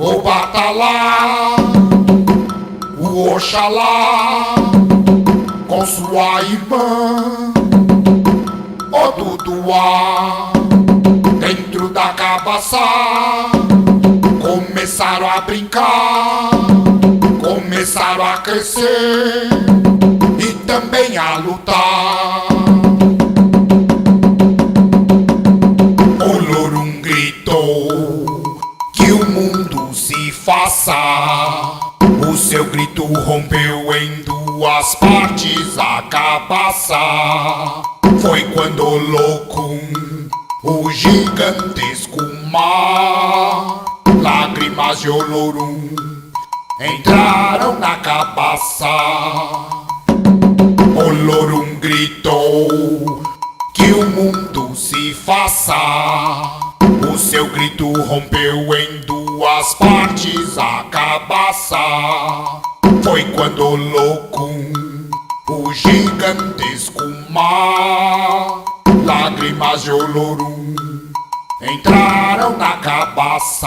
o Batalá, o Oxalá, com sua irmã, o Duduá, dentro da cabaça, começaram a brincar, começaram a crescer e também a lutar. O Lorum gritou que o mundo se faça. O seu grito rompeu em duas partes a cabaça. Foi quando o Locum, o gigantesco mar, lágrimas de Olorum entraram na cabaça. Olorum gritou que o mundo se faça. O seu grito rompeu em duas partes a cabaça. Foi quando o Locum, o gigantesco mar, lágrimas de Olorum entraram na cabaça.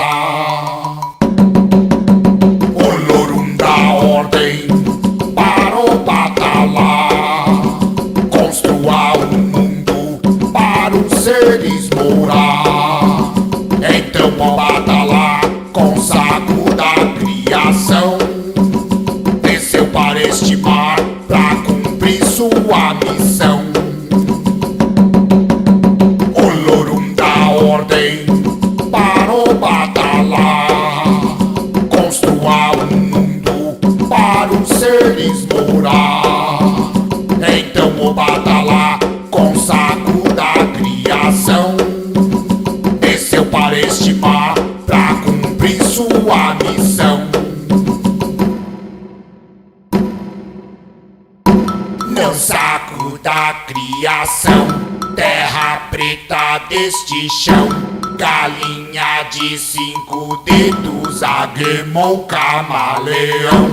Olorum dá ordem para o Batalá: construa um mundo para os seres morar. Então o Batalá, com saco da criação, desceu para este mar pra cumprir sua missão. O Lorum dá ordem para o Batalá: construa um mundo para os seres morar. Então o Batalá, com saco da criação, desceu para este mar pra cumprir sua missão. No saco da criação, terra preta deste chão, galinha de 5 dedos, aguemou camaleão.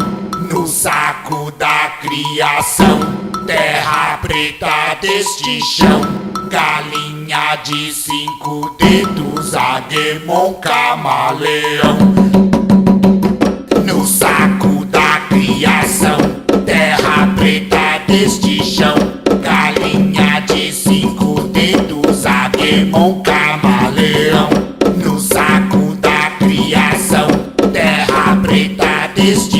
No saco da criação, terra preta deste chão, galinha de 5 dedos, aguemou camaleão. No saco da criação, terra preta deste chão, galinha de 5 dedos, aguemou camaleão. No saco da criação, terra preta deste